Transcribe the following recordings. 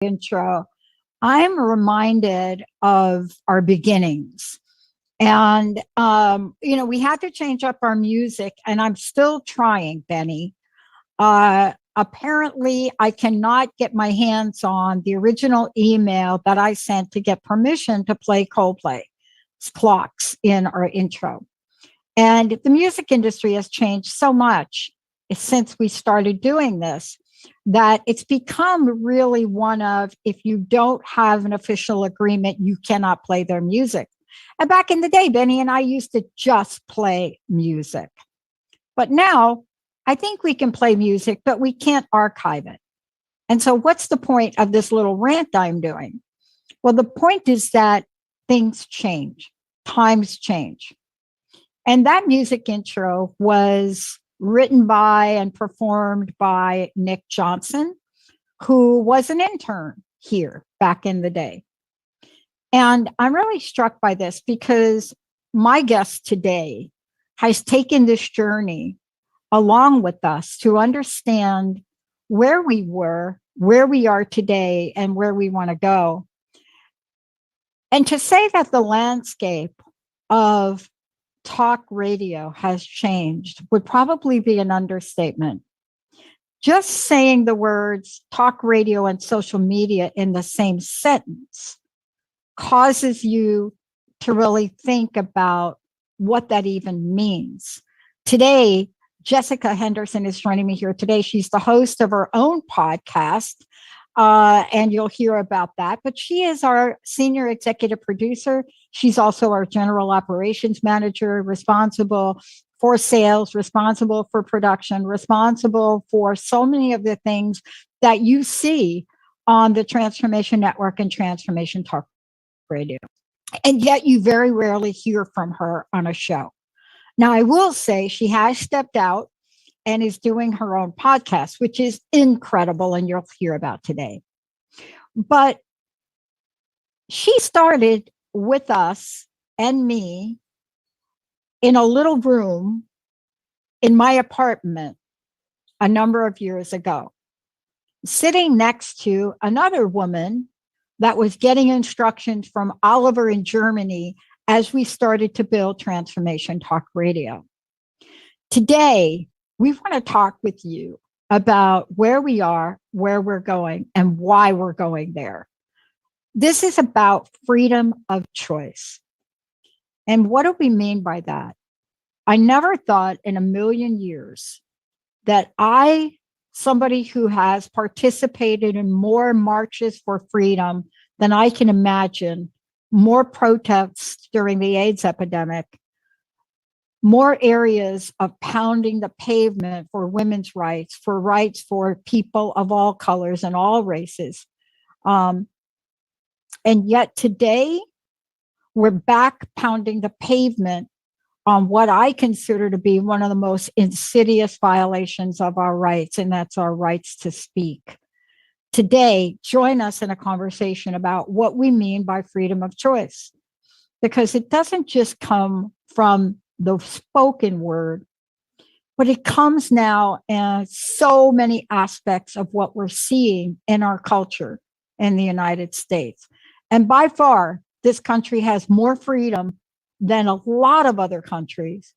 intro, I'm reminded of our beginnings. And, we had to change up our music, and I'm still trying, Benny. Apparently, I cannot get my hands on the original email that I sent to get permission to play Coldplay's Clocks in our intro. And the music industry has changed so much since we started doing this that it's become really one of, if you don't have an official agreement, you cannot play their music. And back in the day, Benny and I used to just play music. But now I think we can play music, but we can't archive it. And so what's the point of this little rant I'm doing? Well, the point is that things change, times change. And that music intro was written by and performed by Nick Johnson, who was an intern here back in the day. And I'm really struck by this because my guest today has taken this journey along with us to understand where we were, where we are today, and where we want to go. And to say that the landscape of talk radio has changed would probably be an understatement. Just saying the words talk radio and social media in the same sentence causes you to really think about what that even means. Today, Jesica Henderson is joining me here today. She's the host of her own podcast, and you'll hear about that. But she is our senior executive producer. She's also our general operations manager, responsible for sales, responsible for production, responsible for so many of the things that you see on the Transformation Network and Transformation Talk Radio. And yet you very rarely hear from her on a show. Now, I will say she has stepped out and is doing her own podcast, which is incredible, and you'll hear about today. But she started with us and me in a little room in my apartment a number of years ago, sitting next to another woman that was getting instructions from Oliver in Germany as we started to build Transformation Talk Radio. Today, we want to talk with you about where we are, where we're going, and why we're going there. This is about freedom of choice. And what do we mean by that? I never thought in a million years that somebody who has participated in more marches for freedom than I can imagine, more protests during the AIDS epidemic, more areas of pounding the pavement for women's rights for people of all colors and all races. And yet today, we're back pounding the pavement on what I consider to be one of the most insidious violations of our rights, and that's our rights to speak. Today, join us in a conversation about what we mean by freedom of choice, because it doesn't just come from the spoken word, but it comes now in so many aspects of what we're seeing in our culture in the United States. And by far, this country has more freedom than a lot of other countries,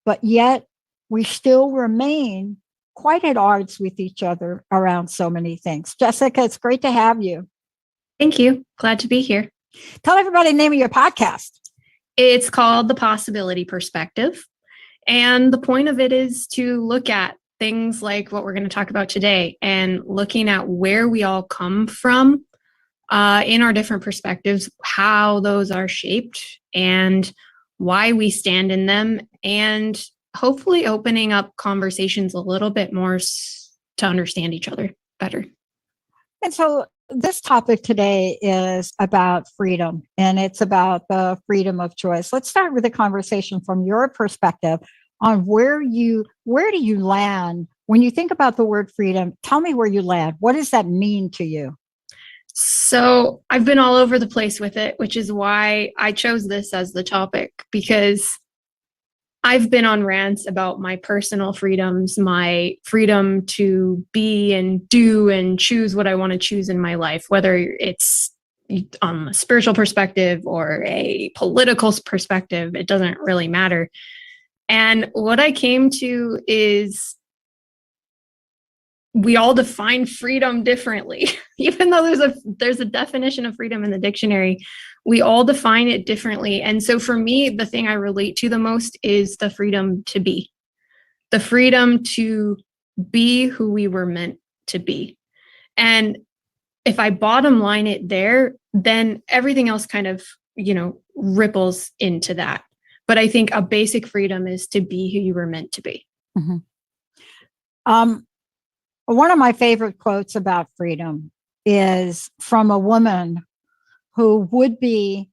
but yet we still remain quite at odds with each other around so many things. Jesica, it's great to have you. Thank you. Glad to be here. Tell everybody the name of your podcast. It's called The Possibility Perspective. And the point of it is to look at things like what we're going to talk about today and looking at where we all come from in our different perspectives, how those are shaped and why we stand in them, and hopefully opening up conversations a little bit more to understand each other better. And so this topic today is about freedom, and it's about the freedom of choice. Let's start with a conversation from your perspective on where do you land when you think about the word freedom. Tell me where you land. What does that mean to you? So I've been all over the place with it, which is why I chose this as the topic, because I've been on rants about my personal freedoms, my freedom to be and do and choose what I want to choose in my life, whether it's on a spiritual perspective or a political perspective, it doesn't really matter. And what I came to is we all define freedom differently. Even though there's a definition of freedom in the dictionary, we all define it differently. And so for me, the thing I relate to the most is the freedom to be. The freedom to be who we were meant to be. And if I bottom line it there, then everything else kind of, ripples into that. But I think a basic freedom is to be who you were meant to be. Mm-hmm. One of my favorite quotes about freedom is from a woman who would be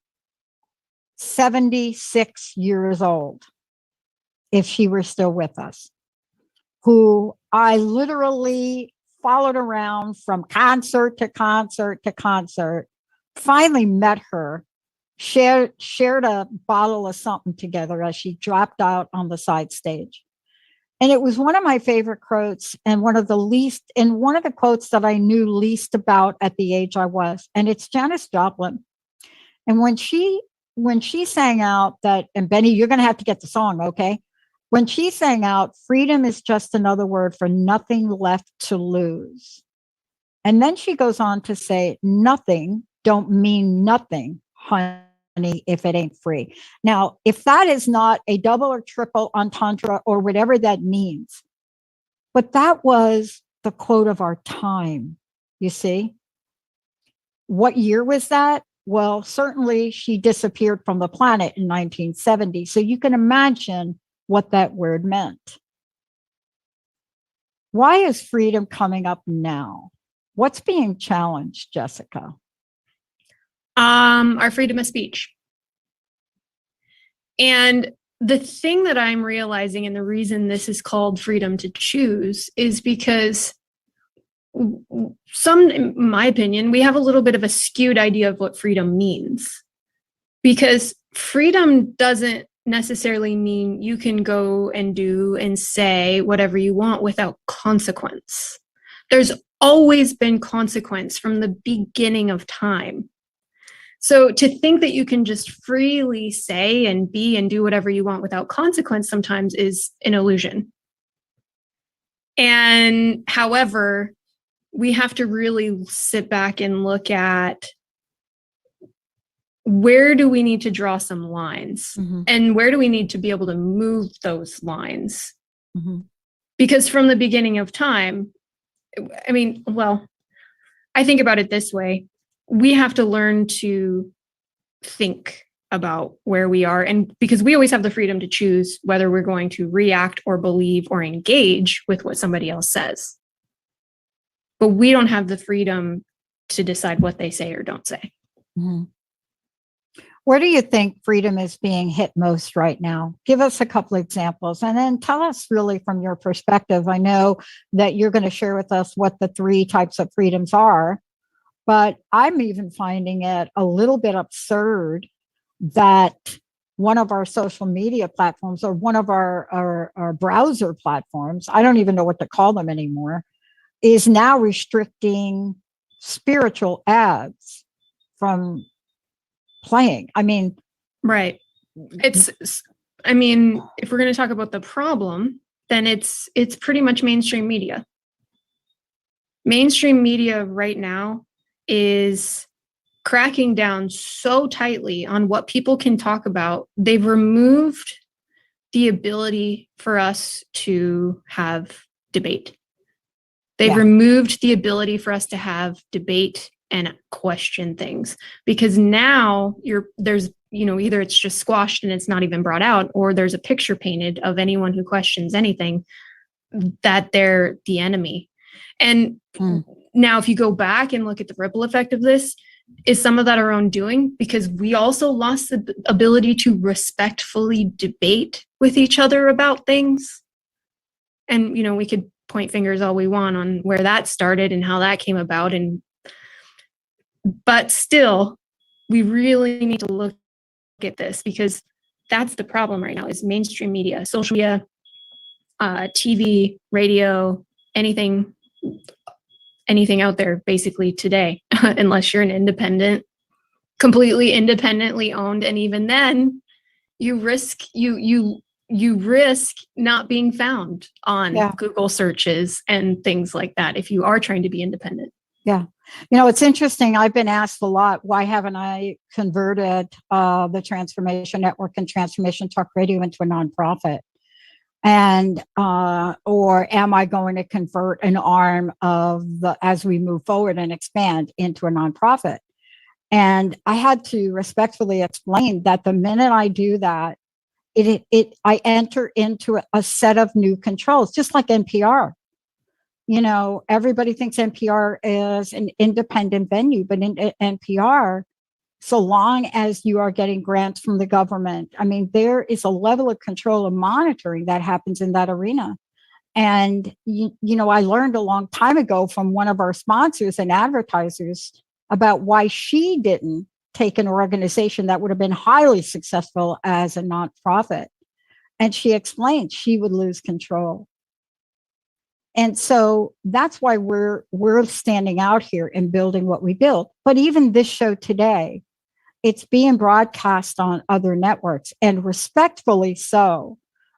76 years old if she were still with us, who I literally followed around from concert to concert to concert, finally met her, shared a bottle of something together as she dropped out on the side stage. And it was one of my favorite quotes and one of the quotes that I knew least about at the age I was. And it's Janis Joplin. And when she sang out that, and Benny, you're going to have to get the song, okay? When she sang out, freedom is just another word for nothing left to lose. And then she goes on to say, nothing don't mean nothing, honey, if it ain't free. Now, if that is not a double or triple entendre or whatever that means, but that was the quote of our time, you see. What year was that? Well, certainly she disappeared from the planet in 1970. So you can imagine what that word meant. Why is freedom coming up now? What's being challenged, Jesica? Our freedom of speech. And the thing that I'm realizing, and the reason this is called freedom to choose, is because in my opinion, we have a little bit of a skewed idea of what freedom means. Because freedom doesn't necessarily mean you can go and do and say whatever you want without consequence. There's always been consequence from the beginning of time. So to think that you can just freely say and be and do whatever you want without consequence sometimes is an illusion. And however, we have to really sit back and look at where do we need to draw some lines, mm-hmm. and where do we need to be able to move those lines? Mm-hmm. Because from the beginning of time, I think about it this way. We have to learn to think about where we are. And because we always have the freedom to choose whether we're going to react or believe or engage with what somebody else says. But we don't have the freedom to decide what they say or don't say. Mm-hmm. Where do you think freedom is being hit most right now? Give us a couple of examples and then tell us really from your perspective. I know that you're going to share with us what the 3 types of freedoms are. But I'm even finding it a little bit absurd that one of our social media platforms or one of our browser platforms, I don't even know what to call them anymore, is now restricting spiritual ads from playing. I mean, right. If we're going to talk about the problem, then it's pretty much mainstream media. Mainstream media right now is cracking down so tightly on what people can talk about. They've removed the ability for us to have debate. They've removed the ability for us to have debate and question things, because now there's either it's just squashed and it's not even brought out, or there's a picture painted of anyone who questions anything that they're the enemy. And now, if you go back and look at the ripple effect of this, is some of that our own doing? Because we also lost the ability to respectfully debate with each other about things. And, we could point fingers all we want on where that started and how that came about. But still, we really need to look at this, because that's the problem right now, is mainstream media, social media, TV, radio, anything out there basically today, unless you're an independent, completely independently owned. And even then you risk not being found on Google searches and things like that if you are trying to be independent. Yeah. It's interesting. I've been asked a lot, why haven't I converted the Transformation Network and Transformation Talk Radio into a nonprofit? And, or am I going to convert an arm as we move forward and expand into a nonprofit? And I had to respectfully explain that the minute I do that, I enter into a set of new controls, just like NPR. Everybody thinks NPR is an independent venue, but in NPR, so long as you are getting grants from the government, there is a level of control and monitoring that happens in that arena. And, I learned a long time ago from one of our sponsors and advertisers about why she didn't take an organization that would have been highly successful as a nonprofit. And she explained she would lose control. And so that's why we're standing out here and building what we built. But even this show today, it's being broadcast on other networks, and respectfully so.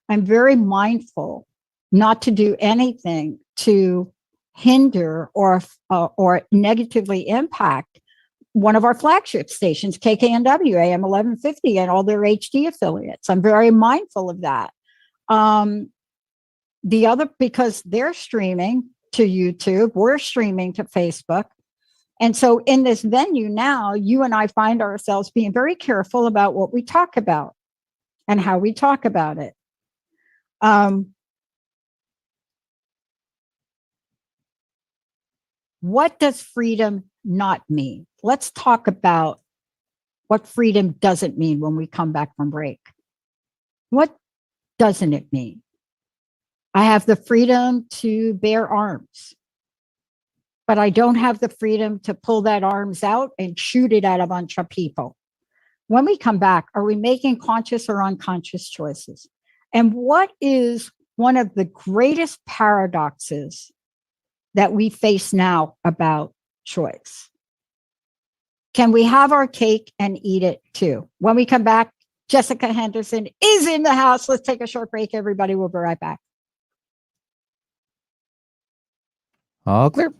I'm very mindful not to do anything to hinder or negatively impact one of our flagship stations, KKNW, AM 1150, and all their HD affiliates. I'm very mindful of that. The other, because they're streaming to YouTube, we're streaming to Facebook. And so in this venue now, you and I find ourselves being very careful about what we talk about and how we talk about it. What does freedom not mean? Let's talk about what freedom doesn't mean when we come back from break. What doesn't it mean? I have the freedom to bear arms, but I don't have the freedom to pull that arms out and shoot it at a bunch of people. When we come back, are we making conscious or unconscious choices? And what is one of the greatest paradoxes that we face now about choice? Can we have our cake and eat it too? When we come back, Jesica Henderson is in the house. Let's take a short break, everybody. We'll be right back. All clear.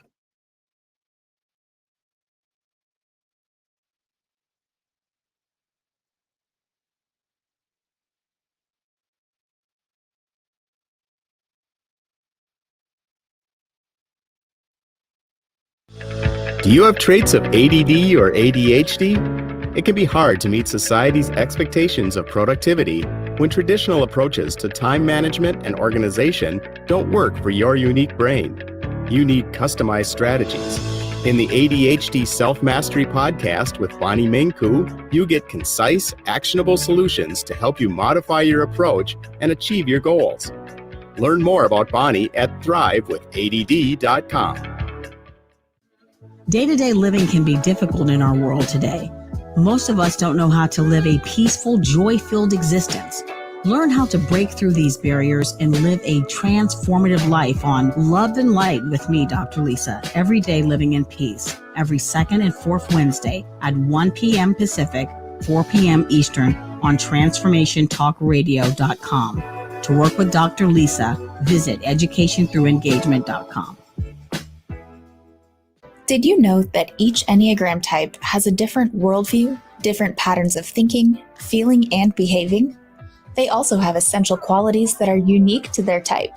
Do you have traits of ADD or ADHD? It can be hard to meet society's expectations of productivity when traditional approaches to time management and organization don't work for your unique brain. You need customized strategies. In the ADHD Self-Mastery podcast with Bonnie Minku, you get concise, actionable solutions to help you modify your approach and achieve your goals. Learn more about Bonnie at thrivewithadd.com. Day-to-day living can be difficult in our world today. Most of us don't know how to live a peaceful, joy-filled existence. Learn how to break through these barriers and live a transformative life on Love and Light with me, Dr. Lisa, every day living in peace, every second and fourth Wednesday at 1 p.m. Pacific, 4 p.m. Eastern on transformationtalkradio.com. To work with Dr. Lisa, visit educationthroughengagement.com. Did you know that each Enneagram type has a different worldview, different patterns of thinking, feeling, and behaving? They also have essential qualities that are unique to their type.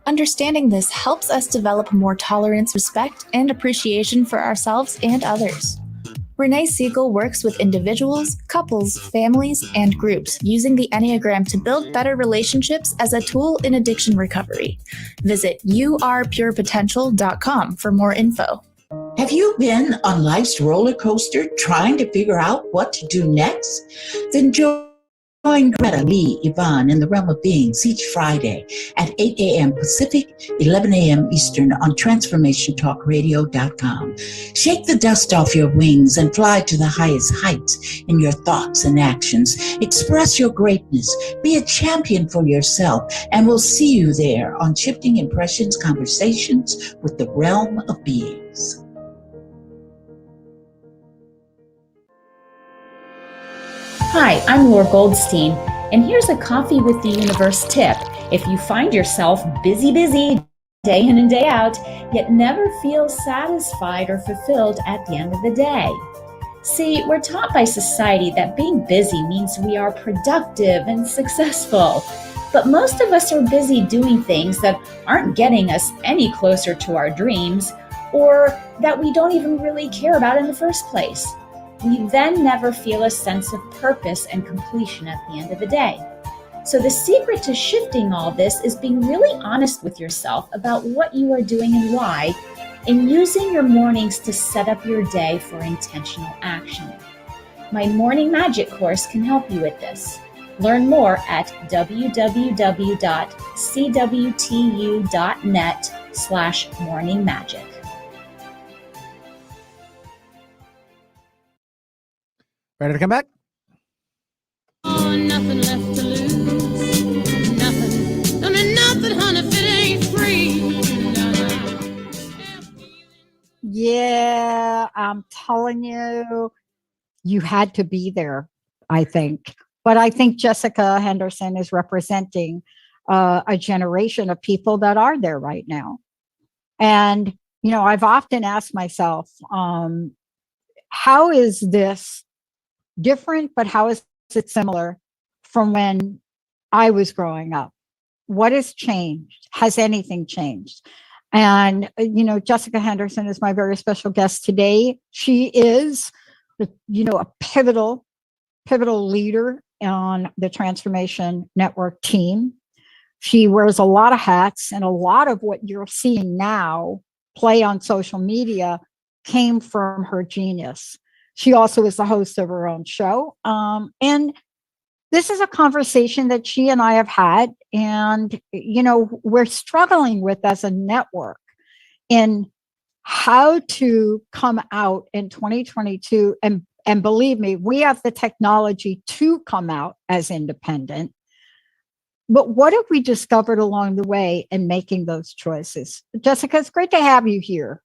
Understanding this helps us develop more tolerance, respect, and appreciation for ourselves and others. Renee Siegel works with individuals, couples, families, and groups using the Enneagram to build better relationships as a tool in addiction recovery. Visit yourpurepotential.com for more info. Have you been on life's roller coaster trying to figure out what to do next? Then join Join Greta, Lee, Yvonne in the realm of beings each Friday at 8 a.m. Pacific, 11 a.m. Eastern on TransformationTalkRadio.com. Shake the dust off your wings and fly to the highest heights in your thoughts and actions. Express your greatness. Be a champion for yourself, and we'll see you there on Shifting Impressions Conversations with the Realm of Beings. Hi, I'm Laura Goldstein, and here's a Coffee with the Universe tip. If you find yourself busy, day in and day out, yet never feel satisfied or fulfilled at the end of the day. See, we're taught by society that being busy means we are productive and successful. But most of us are busy doing things that aren't getting us any closer to our dreams, or that we don't even really care about in the first place. We then never feel a sense of purpose and completion at the end of the day. So the secret to shifting all this is being really honest with yourself about what you are doing and why, and using your mornings to set up your day for intentional action. My Morning Magic course can help you with this. Learn more at www.cwtu.net/morningmagic. Ready to come back? Oh, nothing left to lose. Nothing. I mean, nothing, honey, if it ain't free. Yeah, I'm telling you, you had to be there, I think. But I think Jesica Henderson is representing a generation of people that are there right now. And, you know, I've often asked myself, how is this different, but how is it similar from when I was growing up? What has changed? Has anything changed? And, you know, Jesica Henderson is my very special guest today. She is, you know, a pivotal leader on the Transformation Network team. She wears a lot of hats, and a lot of what you're seeing now play on social media came from her genius. She also is the host of her own show. And this is a conversation that she and I have had, and, you know, we're struggling with as a network in how to come out in 2022. And believe me, we have the technology to come out as independent. But what have we discovered along the way in making those choices? Jesica, it's great to have you here.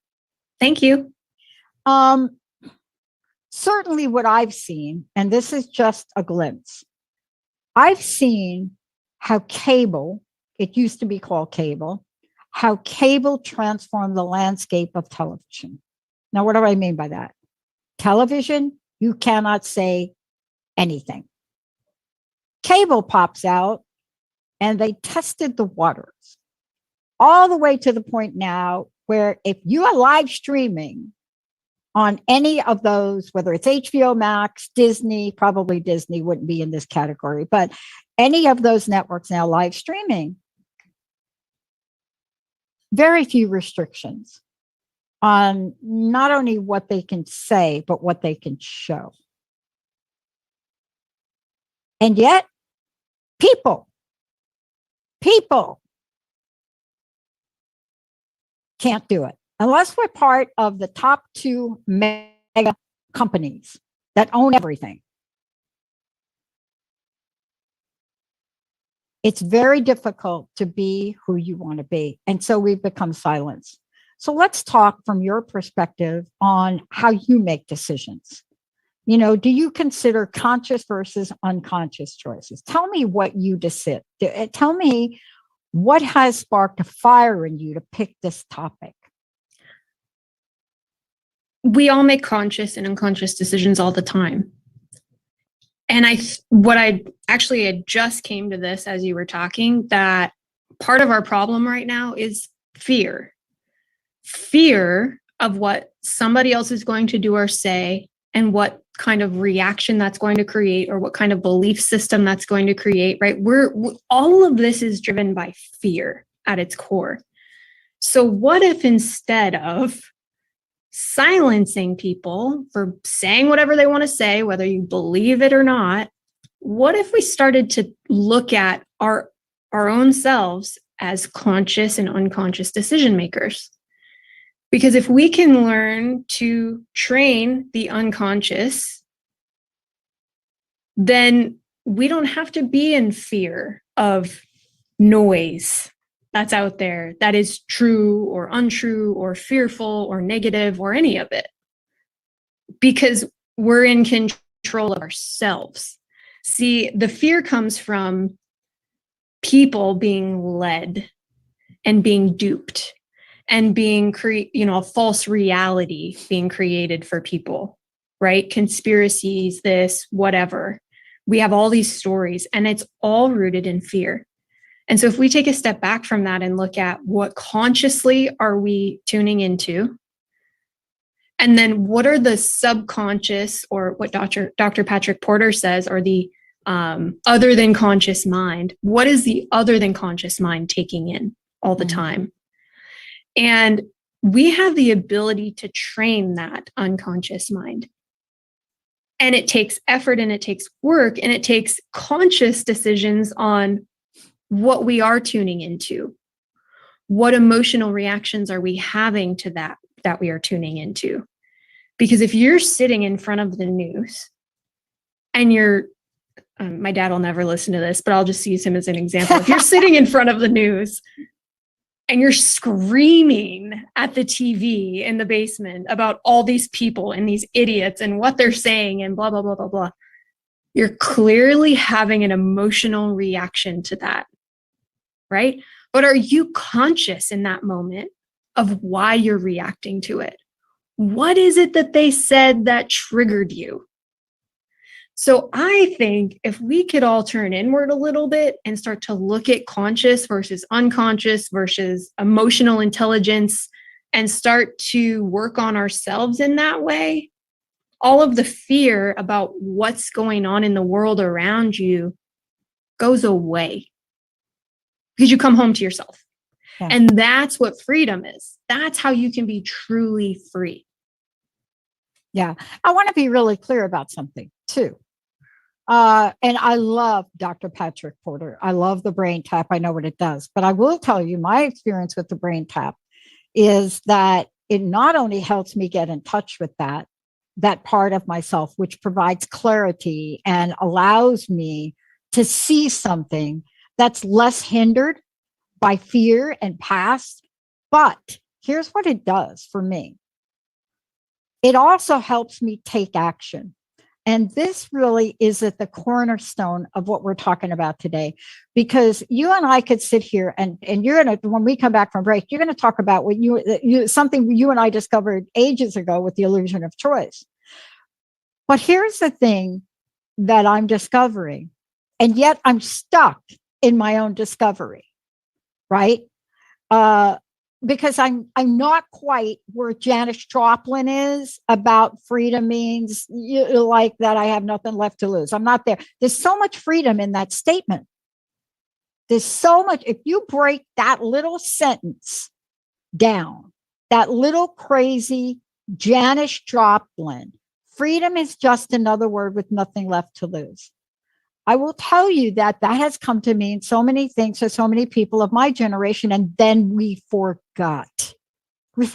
Thank you. Certainly what I've seen, and this is just a glimpse, I've seen how cable, it used to be called cable, how cable transformed the landscape of television. Now, what do I mean by that? Television, you cannot say anything. Cable pops out, and they tested the waters all the way to the point now where if you are live streaming on any of those, whether it's HBO Max, Disney, probably Disney wouldn't be in this category, but any of those networks now live streaming, very few restrictions on not only what they can say, but what they can show. And yet, people can't do it unless we're part of the top 2 mega companies that own everything. It's very difficult to be who you want to be. And so we've become silenced. So let's talk from your perspective on how you make decisions. You know, do you consider conscious versus unconscious choices? Tell me what you decide. Tell me what has sparked a fire in you to pick this topic. We all make conscious and unconscious decisions all the time. And what I just came to this as you were talking, that part of our problem right now is fear of what somebody else is going to do or say, and what kind of reaction that's going to create, or what kind of belief system that's going to create, right? All of this is driven by fear at its core. So what if instead of silencing people for saying whatever they want to say, whether you believe it or not, what if we started to look at our own selves as conscious and unconscious decision makers? Because if we can learn to train the unconscious, then we don't have to be in fear of noise that's out there that is true or untrue or fearful or negative or any of it, because we're in control of ourselves. See, the fear comes from people being led and being duped and being a false reality being created for people, right? Conspiracies, this, whatever. We have all these stories, and it's all rooted in fear. And so if we take a step back from that and look at what consciously are we tuning into, and then what are the subconscious, or what Dr. Patrick Porter says, are the other than conscious mind. What is the other than conscious mind taking in all the time? And we have the ability to train that unconscious mind. And it takes effort, and it takes work, and it takes conscious decisions on what we are tuning into. What emotional reactions are we having to that we are tuning into? Because if you're sitting in front of the news and you're, my dad will never listen to this, but I'll just use him as an example. If you're sitting in front of the news and you're screaming at the TV in the basement about all these people and these idiots and what they're saying and blah, blah, blah, blah, blah, you're clearly having an emotional reaction to that, right? But are you conscious in that moment of why you're reacting to it? What is it that they said that triggered you? So I think if we could all turn inward a little bit and start to look at conscious versus unconscious versus emotional intelligence and start to work on ourselves in that way, all of the fear about what's going on in the world around you goes away, because you come home to yourself. Yeah. And that's what freedom is. That's how you can be truly free. Yeah. I want to be really clear about something too. And I love Dr. Patrick Porter. I love the brain tap. I know what it does, but I will tell you my experience with the brain tap is that it not only helps me get in touch with that part of myself, which provides clarity and allows me to see something that's less hindered by fear and past. But here's what it does for me. It also helps me take action. And this really is at the cornerstone of what we're talking about today, because you and I could sit here and you're going to, when we come back from break, you're going to talk about what something you and I discovered ages ago with the illusion of choice. But here's the thing that I'm discovering, and yet I'm stuck in my own discovery, right? Because I'm not quite where Janis Joplin is about freedom means like that I have nothing left to lose. I'm not there. There's so much freedom in that statement. There's so much. If you break that little sentence down, that little crazy Janis Joplin, freedom is just another word with nothing left to lose. I will tell you that has come to mean so many things to so many people of my generation. And then we forgot. We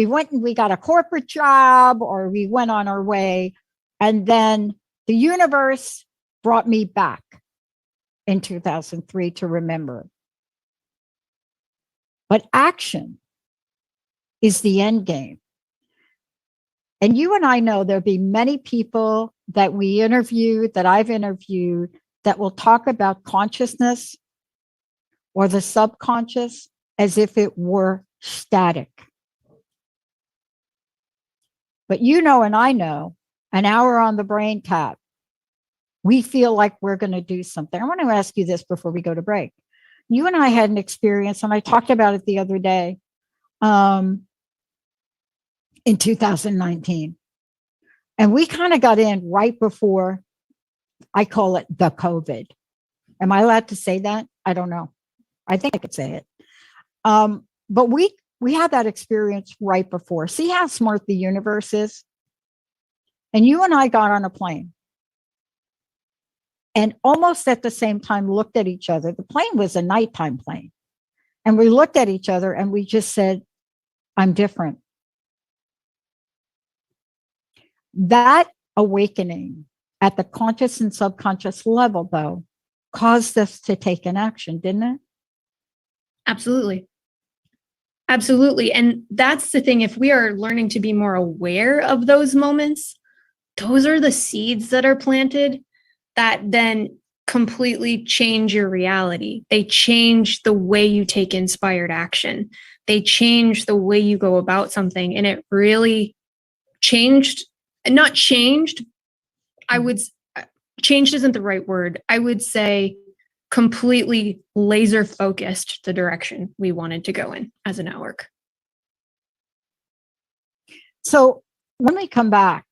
went and we got a corporate job, or we went on our way. And then the universe brought me back in 2003 to remember. But action is the end game. And you and I know there'll be many people that we interviewed, that I've interviewed, that will talk about consciousness or the subconscious as if it were static. But you know, and I know, an hour on the brain tap, we feel like we're going to do something. I want to ask you this before we go to break. You and I had an experience, and I talked about it the other day. In 2019. And we kind of got in right before, I call it the COVID. Am I allowed to say that? I don't know. I think I could say it. But we had that experience right before. See how smart the universe is? And you and I got on a plane and almost at the same time looked at each other. The plane was a nighttime plane. And we looked at each other and we just said, I'm different. That awakening at the conscious and subconscious level, though, caused us to take an action, didn't it? Absolutely. Absolutely. And that's the thing. If we are learning to be more aware of those moments, those are the seeds that are planted that then completely change your reality. They change the way you take inspired action. They change the way you go about something. And it really changed, not changed. Changed isn't the right word. I would say completely laser focused the direction we wanted to go in as a network. So when we come back,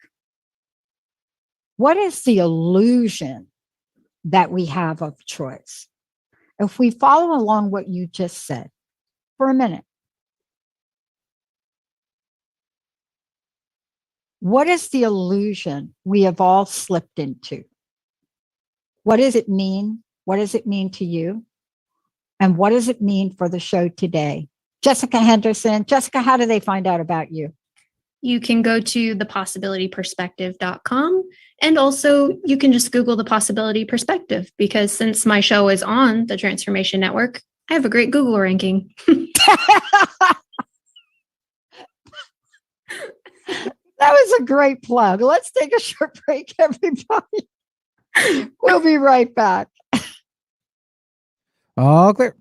what is the illusion that we have of choice? If we follow along what you just said for a minute, what is the illusion we have all slipped into? What does it mean? What does it mean to you? And what does it mean for the show today? Jesica Henderson. Jesica, how do they find out about you? You can go to thepossibilityperspective.com. And also you can just Google The Possibility Perspective, because since my show is on the Transformation Network, I have a great Google ranking. That was a great plug. Let's take a short break, everybody. We'll be right back. All clear.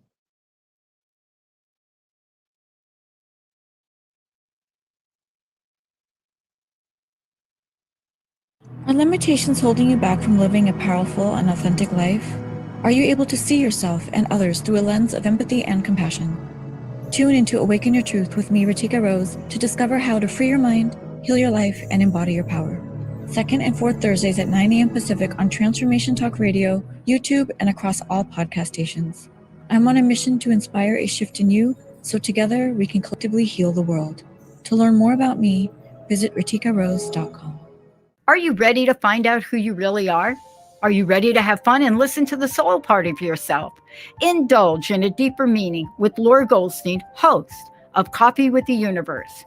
Are limitations holding you back from living a powerful and authentic life? Are you able to see yourself and others through a lens of empathy and compassion? Tune in to Awaken Your Truth with me, Jesica Rose, to discover how to free your mind, heal your life, and embody your power. Second and fourth Thursdays at 9 a.m. Pacific on Transformation Talk Radio, YouTube, and across all podcast stations. I'm on a mission to inspire a shift in you, so together we can collectively heal the world. To learn more about me, visit reticarose.com. Are you ready to find out who you really are? Are you ready to have fun and listen to the soul part of yourself? Indulge in a deeper meaning with Laura Goldstein, host of Coffee with the Universe.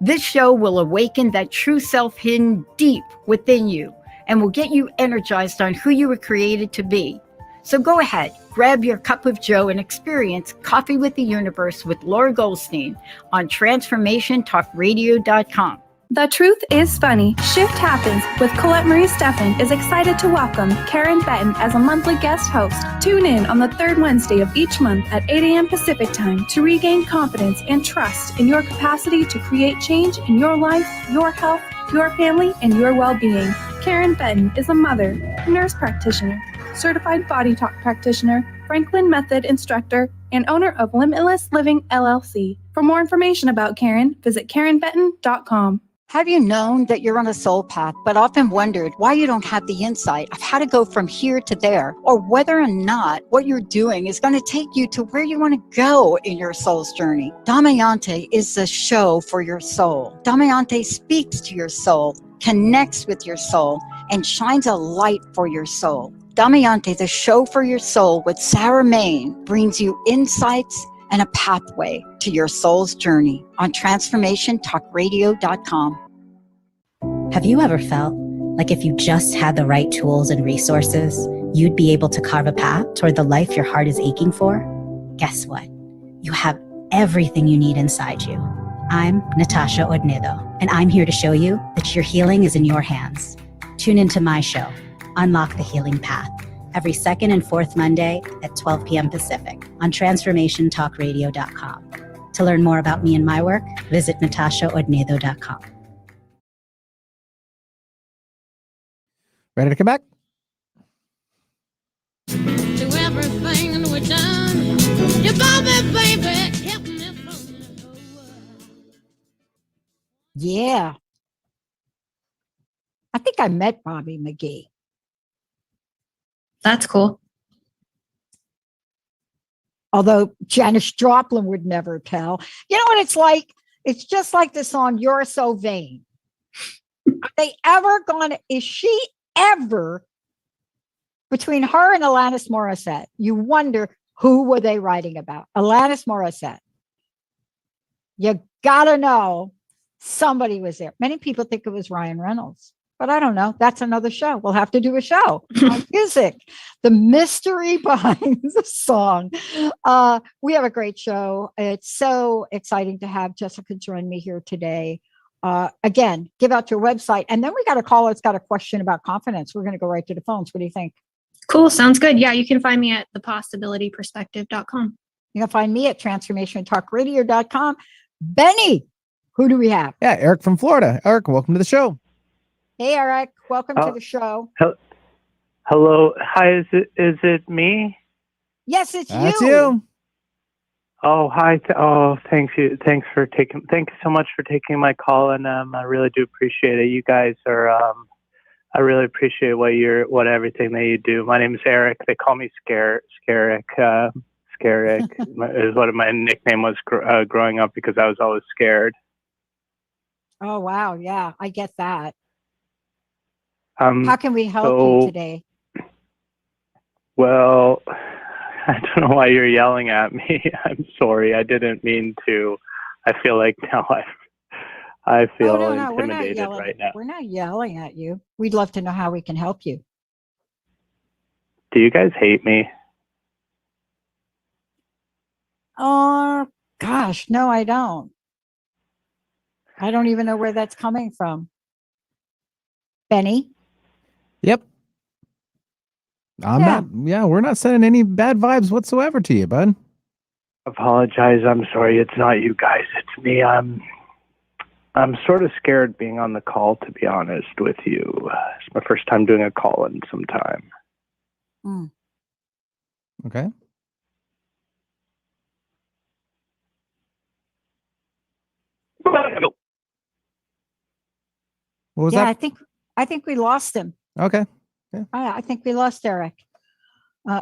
This show will awaken that true self hidden deep within you and will get you energized on who you were created to be. So go ahead, grab your cup of joe and experience Coffee with the Universe with Laura Goldstein on TransformationTalkRadio.com. The Truth is Funny. Shift Happens with Colette Marie Steffen is excited to welcome Karen Benton as a monthly guest host. Tune in on the third Wednesday of each month at 8 a.m. Pacific Time to regain confidence and trust in your capacity to create change in your life, your health, your family, and your well-being. Karen Benton is a mother, nurse practitioner, certified body talk practitioner, Franklin Method instructor, and owner of Limitless Living LLC. For more information about Karen, visit KarenBenton.com. Have you known that you're on a soul path, but often wondered why you don't have the insight of how to go from here to there, or whether or not what you're doing is going to take you to where you want to go in your soul's journey? Damayanti is the show for your soul. Damayanti speaks to your soul, connects with your soul, and shines a light for your soul. Damayanti, the show for your soul with Sarah Main, brings you insights and a pathway to your soul's journey on TransformationTalkRadio.com. Have you ever felt like if you just had the right tools and resources, you'd be able to carve a path toward the life your heart is aching for? Guess what? You have everything you need inside you. I'm Natasha Odnedo, and I'm here to show you that your healing is in your hands. Tune into my show, Unlock the Healing Path, every second and fourth Monday at 12 p.m. Pacific on TransformationTalkRadio.com. To learn more about me and my work, visit NatashaOdnedo.com. Ready to come back? To everything we've done, you bought me, baby, kept me floating in the world. Yeah. I think I met Bobby McGee. That's cool. Although Janis Joplin would never tell. You know what it's like? It's just like the song, You're So Vain. I'm they ever gonna, is she ever, between her and Alanis Morissette, you wonder who were they writing about? Alanis Morissette. You gotta know somebody was there. Many people think it was Ryan Reynolds, but I don't know. That's another show. We'll have to do a show on music, the mystery behind the song. We have a great show. It's so exciting to have Jesica join me here today. Again, give out your website. And then we got a caller that's got a question about confidence. We're going to go right to the phones. What do you think? Cool. Sounds good. Yeah, you can find me at thepossibilityperspective.com. You can find me at transformationtalkradio.com. Benny, who do we have? Yeah, Eric from Florida. Eric, welcome to the show. Hey, Eric, welcome to the show. Hello. Hi, is it me? Yes, it's you. That's you. Oh, hi. Thank you. Thank you so much for taking my call, and I really do appreciate it. You guys are, I really appreciate what everything that you do. My name is Eric. They call me Scaric. Scaric is what my nickname was growing up because I was always scared. Oh, wow. Yeah, I get that. How can we help you today? Well, I don't know why you're yelling at me. I'm sorry. I didn't mean to. I feel like now I feel intimidated right now. We're not yelling at you. We'd love to know how we can help you. Do you guys hate me? Oh, gosh, no, I don't. I don't even know where that's coming from. Benny? Yep. We're not sending any bad vibes whatsoever to you, bud. Apologize. I'm sorry. It's not you guys. It's me. I'm sort of scared being on the call, to be honest with you. It's my first time doing a call in some time. Okay. What was that? I think we lost him. Okay. Yeah. I think we lost Eric.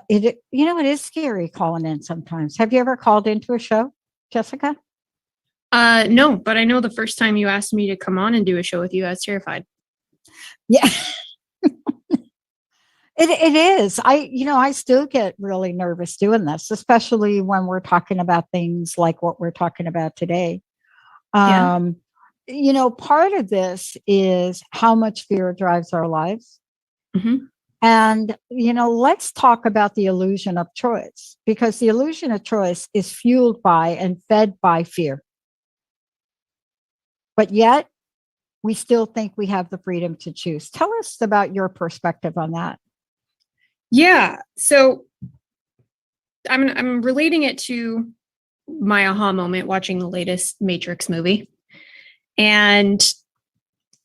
It is scary calling in sometimes. Have you ever called into a show, Jesica? No, but I know the first time you asked me to come on and do a show with you, I was terrified. Yeah. It is. I still get really nervous doing this, especially when we're talking about things like what we're talking about today. Part of this is how much fear drives our lives. Mm-hmm. And, let's talk about the illusion of choice, because the illusion of choice is fueled by and fed by fear. But yet we still think we have the freedom to choose. Tell us about your perspective on that. Yeah. So I'm relating it to my aha moment watching the latest Matrix movie. And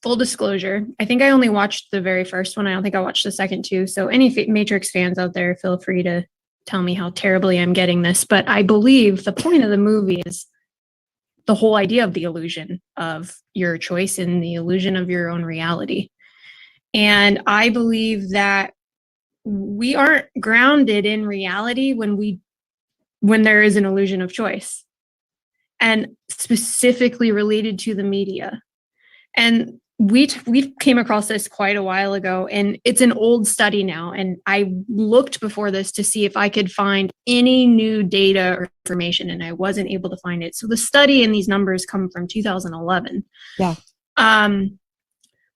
full disclosure, I think I only watched the very first one. I don't think I watched the second two. So any Matrix fans out there, feel free to tell me how terribly I'm getting this. But I believe the point of the movie is the whole idea of the illusion of your choice and the illusion of your own reality. And I believe that we aren't grounded in reality when there is an illusion of choice, and specifically related to the media. And we came across this quite a while ago, and it's an old study now. And I looked before this to see if I could find any new data or information, and I wasn't able to find it. So the study and these numbers come from 2011. Yeah.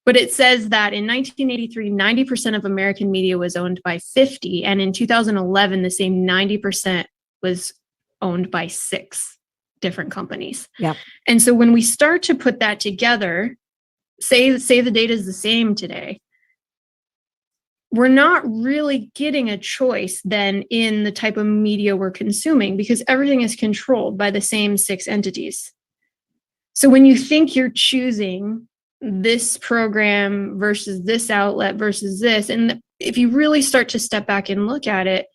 But it says that in 1983, 90% of American media was owned by 50. And in 2011, the same 90% was owned by 6 different companies. Yeah. And so when we start to put that together, say the data is the same today, we're not really getting a choice then in the type of media we're consuming, because everything is controlled by the same 6 entities. So when you think you're choosing this program versus this outlet versus this, and if you really start to step back and look at it,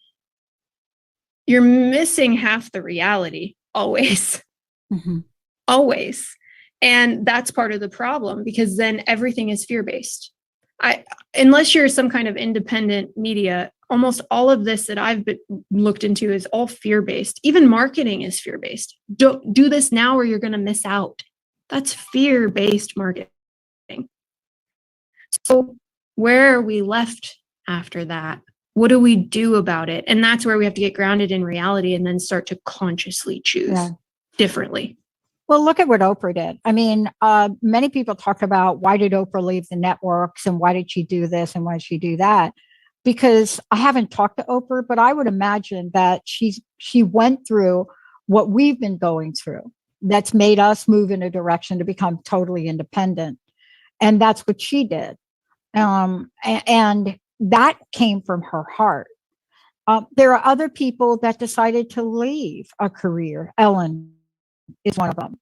you're missing half the reality always. Mm-hmm. Always. And that's part of the problem, because then everything is fear-based. Unless you're some kind of independent media, almost all of this that I've looked into is all fear-based. Even marketing is fear-based. Don't do this now or you're going to miss out. That's fear-based marketing. So where are we left after that? What do we do about it? And that's where we have to get grounded in reality and then start to consciously choose differently. Well, look at what Oprah did. I mean, many people talk about why did Oprah leave the networks and why did she do this and why did she do that? Because I haven't talked to Oprah, but I would imagine that she went through what we've been going through. That's made us move in a direction to become totally independent, and that's what she did. And that came from her heart. There are other people that decided to leave a career. Ellen is one of them.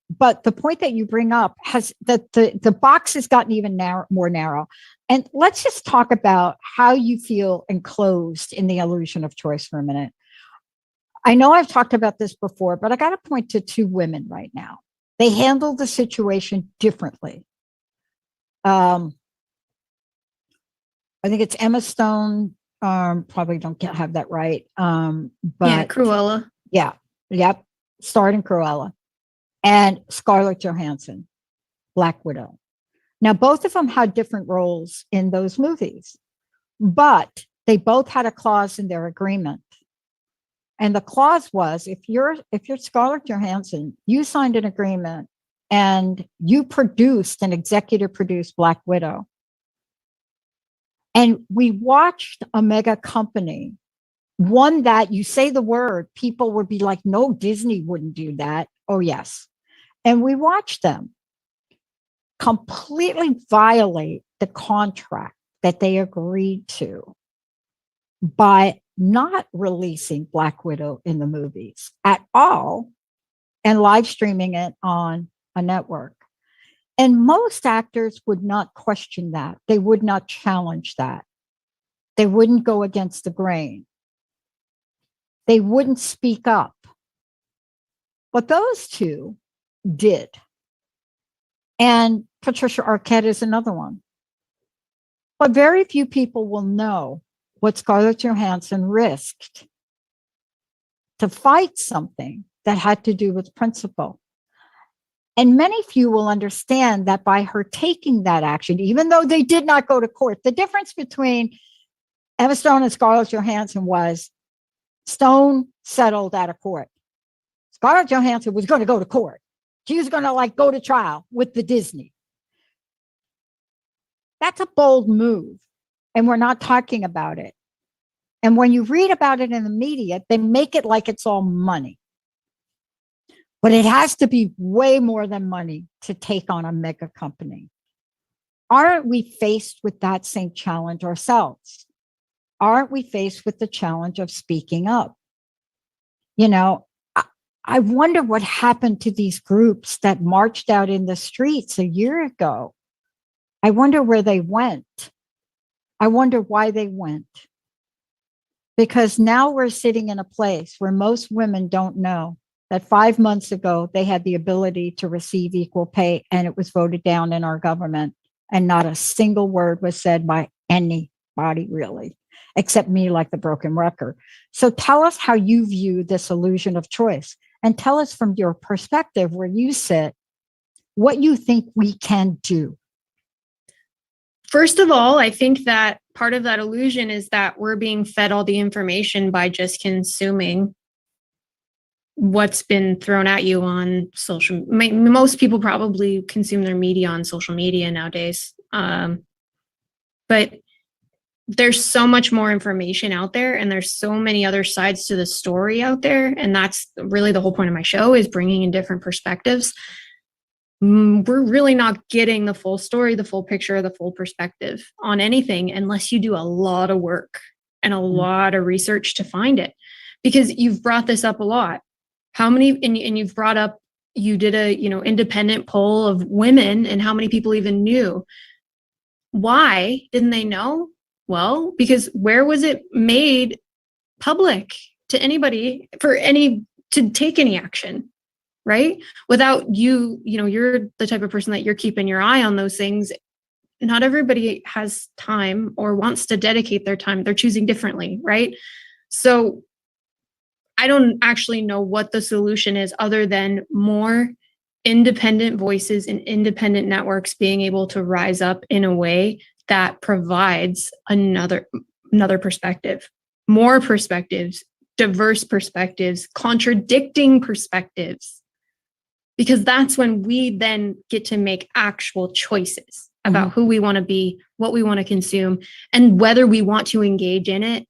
But the point that you bring up has that the box has gotten even more narrow. And let's just talk about how you feel enclosed in the illusion of choice for a minute. I know I've talked about this before, but I got to point to two women right now. They handled the situation differently. I think it's Emma Stone. Probably don't have that right. But yeah, Cruella. Yeah. Yep. Starred in Cruella. And Scarlett Johansson, Black Widow. Now, both of them had different roles in those movies, but they both had a clause in their agreement. And the clause was, if you're Scarlett Johansson, you signed an agreement and you produced and executive produced Black Widow. And we watched a mega company, one that you say the word, people would be like, no, Disney wouldn't do that. Oh, yes. And we watched them completely violate the contract that they agreed to by not releasing Black Widow in the movies at all and live streaming it on a network. And most actors would not question that. They would not challenge that. They wouldn't go against the grain. They wouldn't speak up. But those two did. And Patricia Arquette is another one. But very few people will know what Scarlett Johansson risked to fight something that had to do with principle. And many few will understand that by her taking that action, even though they did not go to court, the difference between Emma Stone and Scarlett Johansson was Stone settled out of court. Scarlett Johansson was going to go to court. She was going to go to trial with the Disney. That's a bold move. And we're not talking about it. And when you read about it in the media, they make it like it's all money. But it has to be way more than money to take on a mega company. Aren't we faced with that same challenge ourselves? Aren't we faced with the challenge of speaking up? You know, I wonder what happened to these groups that marched out in the streets a year ago. I wonder where they went. I wonder why they went. Because now we're sitting in a place where most women don't know that 5 months ago, they had the ability to receive equal pay and it was voted down in our government. And not a single word was said by anybody really, except me like the broken record. So tell us how you view this illusion of choice and tell us from your perspective where you sit, what you think we can do. First of all, I think that part of that illusion is that we're being fed all the information by just consuming what's been thrown at you on social. Most people probably consume their media on social media nowadays. But there's so much more information out there and there's so many other sides to the story out there. And that's really the whole point of my show, is bringing in different perspectives. We're really not getting the full story, the full picture, the full perspective on anything unless you do a lot of work and a lot of research to find it. Because you've brought this up a lot. How many, and you've brought up, you did a, independent poll of women and how many people even knew. Why didn't they know? Well, because where was it made public to anybody to take any action, right? Without you're the type of person that you're keeping your eye on those things. Not everybody has time or wants to dedicate their time. They're choosing differently, right? So I don't actually know what the solution is other than more independent voices and independent networks being able to rise up in a way that provides another perspective, more perspectives, diverse perspectives, contradicting perspectives, because that's when we then get to make actual choices about who we want to be, what we want to consume, and whether we want to engage in it,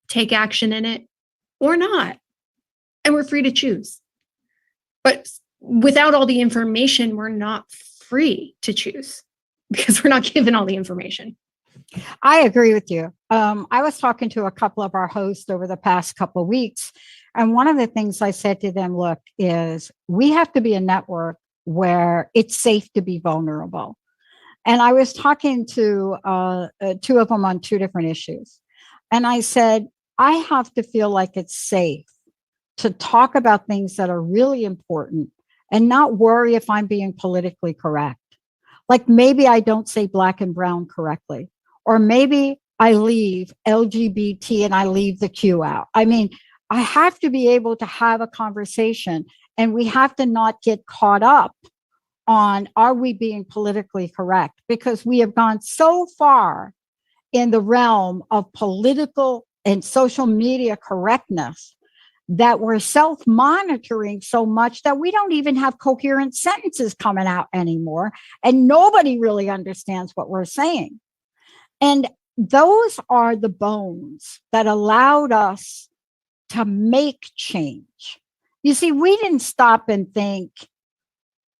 take action in it, or not. And we're free to choose. But without all the information, we're not free to choose because we're not given all the information. I agree with you. I was talking to a couple of our hosts over the past couple of weeks, and one of the things I said to them, look, is we have to be a network where it's safe to be vulnerable. And I was talking to two of them on two different issues. And I said, I have to feel like it's safe to talk about things that are really important and not worry if I'm being politically correct. Like maybe I don't say black and brown correctly, or maybe I leave LGBT and I leave the Q out. I mean, I have to be able to have a conversation, and we have to not get caught up on, are we being politically correct? Because we have gone so far in the realm of political and social media correctness that we're self-monitoring so much that we don't even have coherent sentences coming out anymore. And nobody really understands what we're saying. And those are the bones that allowed us to make change. You see, we didn't stop and think,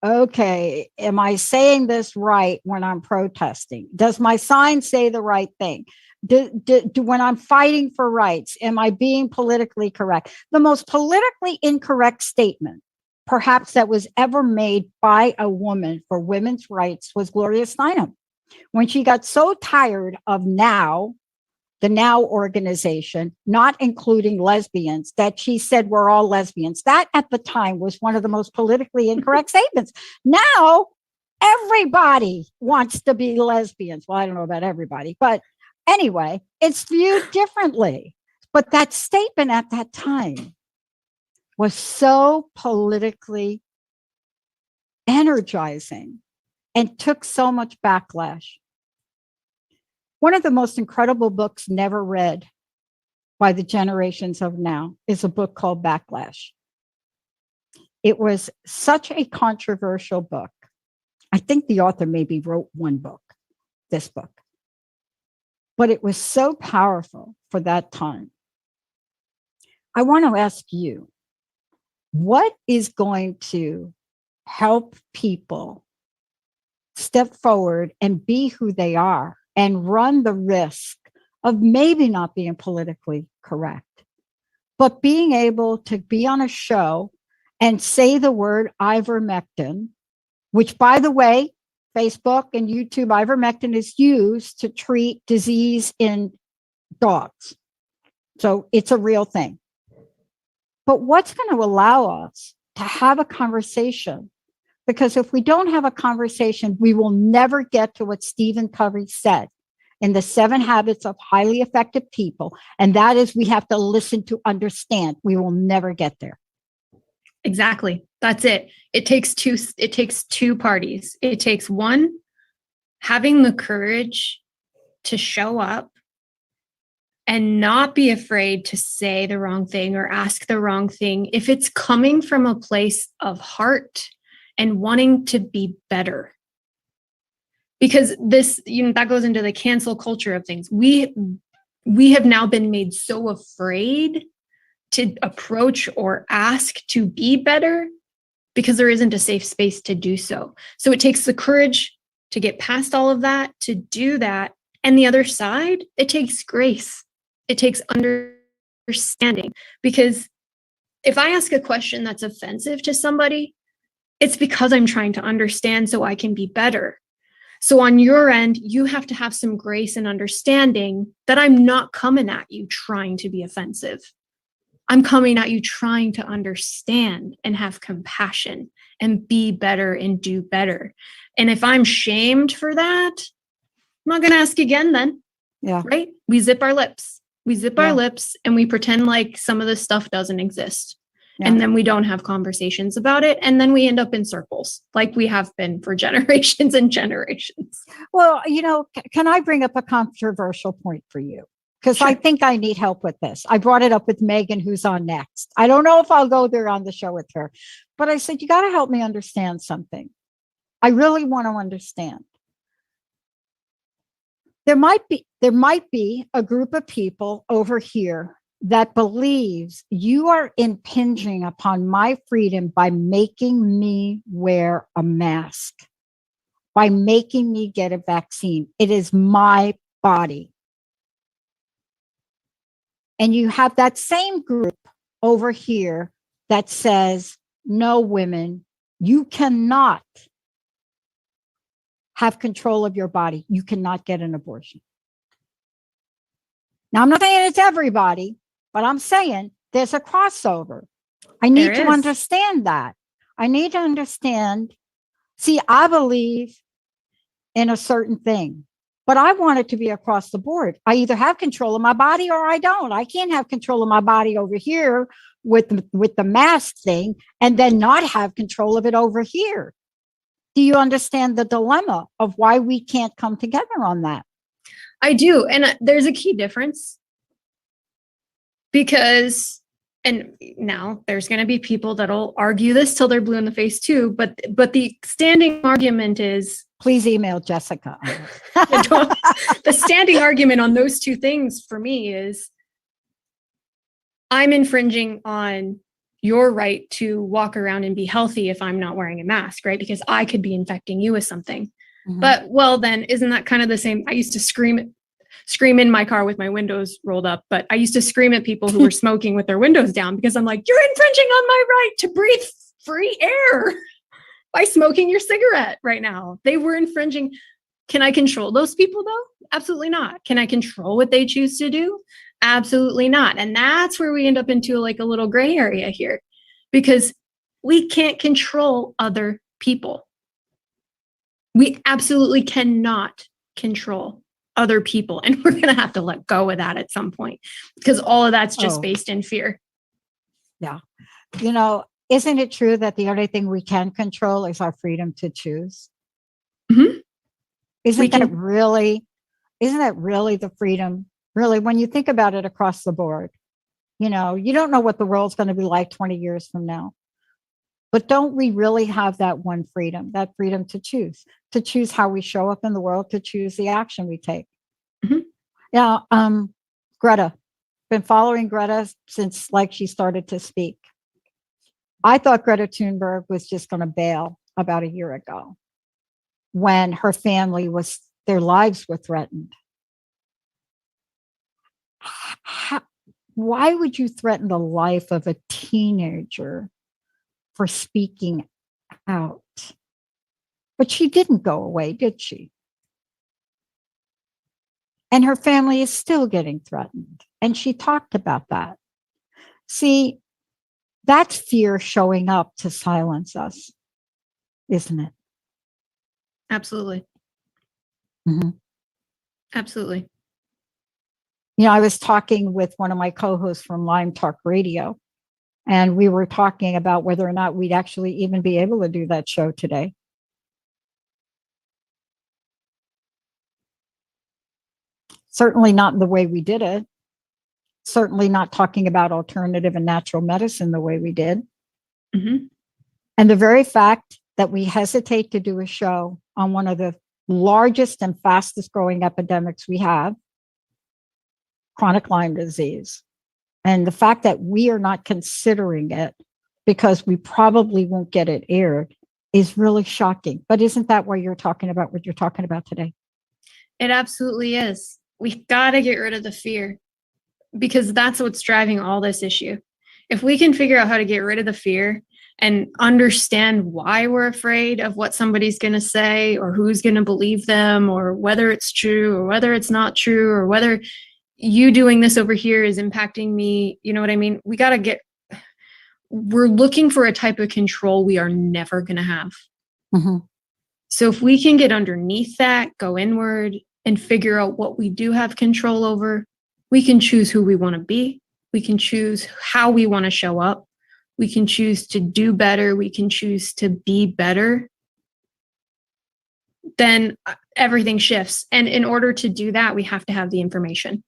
okay, am I saying this right when I'm protesting? Does my sign say the right thing? When I'm fighting for rights, am I being politically correct? The most politically incorrect statement, perhaps, that was ever made by a woman for women's rights was Gloria Steinem. When she got so tired of the Now organization, not including lesbians, that she said we're all lesbians. That at the time was one of the most politically incorrect statements. Now everybody wants to be lesbians. Well, I don't know about everybody, but anyway, it's viewed differently. But that statement at that time was so politically energizing and took so much backlash. One of the most incredible books never read by the generations of now is a book called Backlash. It was such a controversial book. I think the author maybe wrote one book, this book, but it was so powerful for that time. I want to ask you, what is going to help people step forward and be who they are and run the risk of maybe not being politically correct, but being able to be on a show and say the word ivermectin, which, by the way, Facebook and YouTube, ivermectin is used to treat disease in dogs. So it's a real thing. But what's going to allow us to have a conversation? Because if we don't have a conversation, we will never get to what Stephen Covey said in the 7 Habits of Highly Effective People. And that is, we have to listen to understand. We will never get there. Exactly. That's it. It takes two parties. It takes one, having the courage to show up and not be afraid to say the wrong thing or ask the wrong thing if it's coming from a place of heart and wanting to be better. Because this, that goes into the cancel culture of things. We have now been made so afraid to approach or ask to be better because there isn't a safe space to do so. So it takes the courage to get past all of that, to do that. And the other side, it takes grace. It takes understanding. Because if I ask a question that's offensive to somebody, it's because I'm trying to understand so I can be better. So on your end, you have to have some grace and understanding that I'm not coming at you trying to be offensive. I'm coming at you trying to understand and have compassion and be better and do better. And if I'm shamed for that, I'm not going to ask again then. Yeah. Right? We zip our lips. We zip our lips and we pretend like some of this stuff doesn't exist. Yeah. And then we don't have conversations about it. And then we end up in circles like we have been for generations and generations. Well, can I bring up a controversial point for you? Because I think I need help with this. I brought it up with Megan, who's on next. I don't know if I'll go there on the show with her, but I said, you got to help me understand something. I really want to understand. There might be a group of people over here that believes you are impinging upon my freedom by making me wear a mask, by making me get a vaccine. It is my body. And you have that same group over here that says, no, women, you cannot have control of your body. You cannot get an abortion. Now, I'm not saying it's everybody, but I'm saying there's a crossover. I need to understand that. I need to understand. See, I believe in a certain thing, but I want it to be across the board. I either have control of my body or I don't. I can't have control of my body over here with the mask thing and then not have control of it over here. Do you understand the dilemma of why we can't come together on that? I do. And there's a key difference. Because, and now there's going to be people that'll argue this till they're blue in the face too. But the standing argument is, please email Jesica. The standing argument on those two things for me is, I'm infringing on your right to walk around and be healthy if I'm not wearing a mask, right? Because I could be infecting you with something. Mm-hmm. But well, then isn't that kind of the same? I used to scream in my car with my windows rolled up, but I used to scream at people who were smoking with their windows down because I'm like, you're infringing on my right to breathe free air by smoking your cigarette right now. They were infringing. Can I control those people though? Absolutely not. Can I control what they choose to do? Absolutely not. And that's where we end up into like a little gray area here, because we can't control other people. We absolutely cannot control other people. And we're going to have to let go of that at some point, because all of that's just based in fear. Yeah. Isn't it true that the only thing we can control is our freedom to choose? Mm-hmm. Isn't that really the freedom? Really, when you think about it across the board, you don't know what the world's going to be like 20 years from now. But don't we really have that one freedom, that freedom to choose how we show up in the world, to choose the action we take? Mm-hmm. Yeah. Greta, been following Greta since she started to speak. I thought Greta Tunberg was just going to bail about a year ago when her family their lives were threatened. Why would you threaten the life of a teenager for speaking out? But she didn't go away, did she? And her family is still getting threatened. And she talked about that. See, that's fear showing up to silence us, isn't it? Absolutely. Mm-hmm. Absolutely. I was talking with one of my co-hosts from Lime Talk Radio, and we were talking about whether or not we'd actually even be able to do that show today. Certainly not in the way we did it. Certainly not talking about alternative and natural medicine the way we did. Mm-hmm. And the very fact that we hesitate to do a show on one of the largest and fastest growing epidemics we have, chronic Lyme disease, and the fact that we are not considering it because we probably won't get it aired is really shocking. But isn't that what you're talking about today? It absolutely is. We've got to get rid of the fear, because that's what's driving all this issue. If we can figure out how to get rid of the fear and understand why we're afraid of what somebody's going to say, or who's going to believe them, or whether it's true or whether it's not true, or whether you doing this over here is impacting me. You know what I mean? We're looking for a type of control we are never going to have. Mm-hmm. So if we can get underneath that, go inward and figure out what we do have control over, we can choose who we want to be. We can choose how we want to show up. we can choose to do better, we can choose to be better, then everything shifts. And in order to do that, we have to have the information.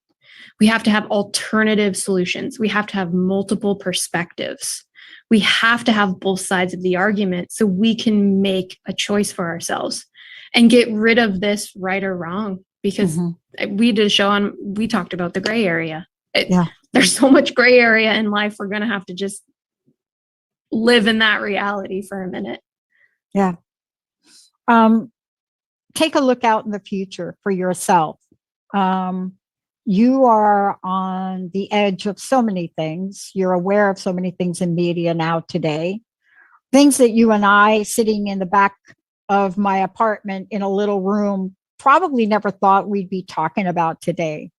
We have to have alternative solutions. We have to have multiple perspectives. We have to have both sides of the argument so we can make a choice for ourselves and get rid of this right or wrong. Because we did a show on, we talked about the gray area. There's so much gray area in life. We're going to have to just live in that reality for a minute. Yeah. Take a look out in the future for yourself. You are on the edge of so many things. You're aware of so many things in media now today. Things that you and I, sitting in the back of my apartment in a little room, probably never thought we'd be talking about today.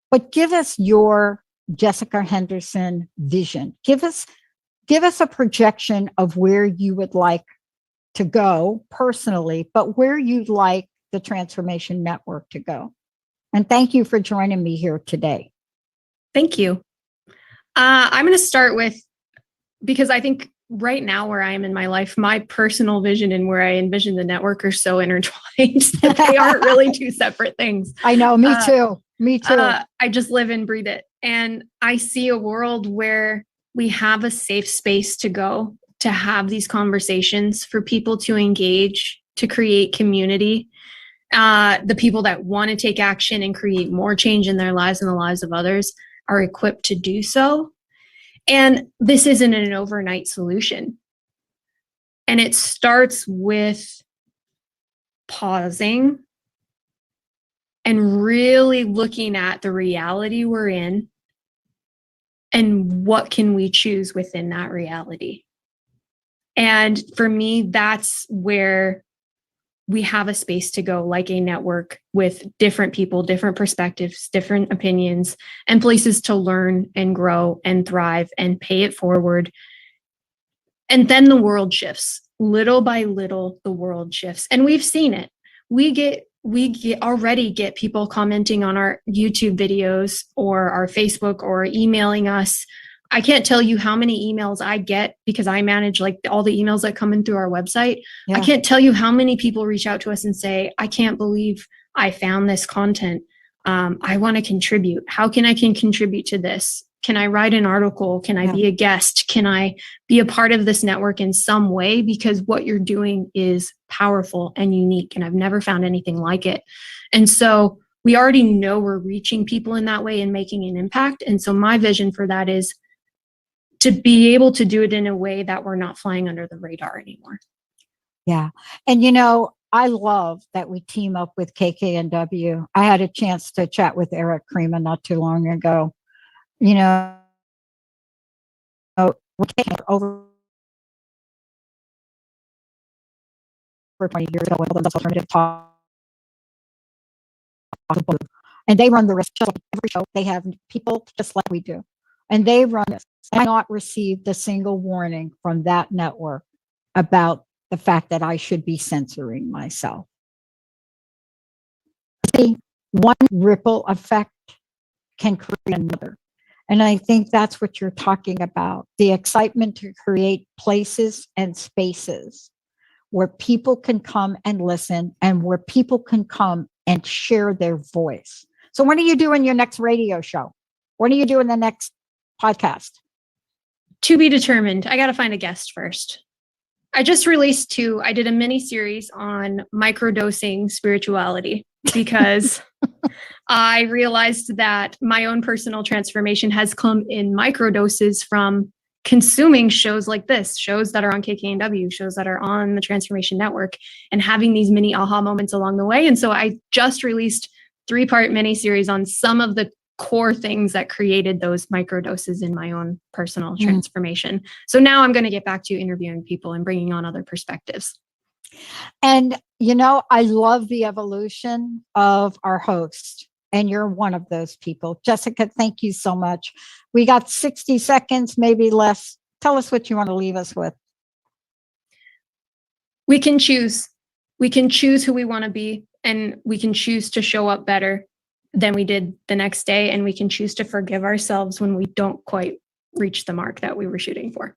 But give us your Jesica Henderson vision. Give us a projection of where you would like to go personally, but where you'd like the Transformation Network to go. And thank you for joining me here today. Thank you. I'm going to start with, because I think right now where I am in my life, my personal vision and where I envision the network are so intertwined that they aren't really two separate things. I know, me too. Me too. I just live and breathe it. And I see a world where we have a safe space to go, to have these conversations, for people to engage, to create community. The people that want to take action and create more change in their lives and the lives of others are equipped to do so. And this isn't an overnight solution. And it starts with pausing and really looking at the reality we're in and what can we choose within that reality. And for me, that's where we have a space to go, like a network with different people, different perspectives, different opinions, and places to learn and grow and thrive and pay it forward. And then the world shifts. Little by little, the world shifts. And we've seen it. We already get people commenting on our YouTube videos or our Facebook or emailing us. I can't tell you how many emails I get because I manage like all the emails that come in through our website. Yeah. I can't tell you how many people reach out to us and say, I can't believe I found this content. I want to contribute. How can I contribute to this? Can I write an article? Can I be a guest? Can I be a part of this network in some way? Because what you're doing is powerful and unique, and I've never found anything like it. And so we already know we're reaching people in that way and making an impact. And so my vision for that is to be able to do it in a way that we're not flying under the radar anymore. Yeah. And, you know, I love that we team up with KKNW. I had a chance to chat with Eric Kreeman not too long ago. You know, we're taking over 20 years ago with those alternative talk. And they run the risk, just like every show. They have people just like we do. And they run this. I not received a single warning from that network about the fact that I should be censoring myself. See, one ripple effect can create another. And I think that's what you're talking about, the excitement to create places and spaces where people can come and listen and where people can come and share their voice. So when are you doing your next radio show? When are you doing the next podcast? To be determined. I got to find a guest first. I just released I did a mini series on microdosing spirituality because I realized that my own personal transformation has come in microdoses from consuming shows like this, shows that are on KKNW, shows that are on the Transformation Network, and having these mini aha moments along the way. And so I just released 3-part mini series on some of the core things that created those microdoses in my own personal transformation. So now I'm going to get back to interviewing people and bringing on other perspectives. And, you know, I love the evolution of our host, and you're one of those people. Jesica, thank you so much. We got 60 seconds, maybe less. Tell us what you want to leave us with. We can choose. We can choose who we want to be, and we can choose to show up better than we did the next day, and we can choose to forgive ourselves when we don't quite reach the mark that we were shooting for.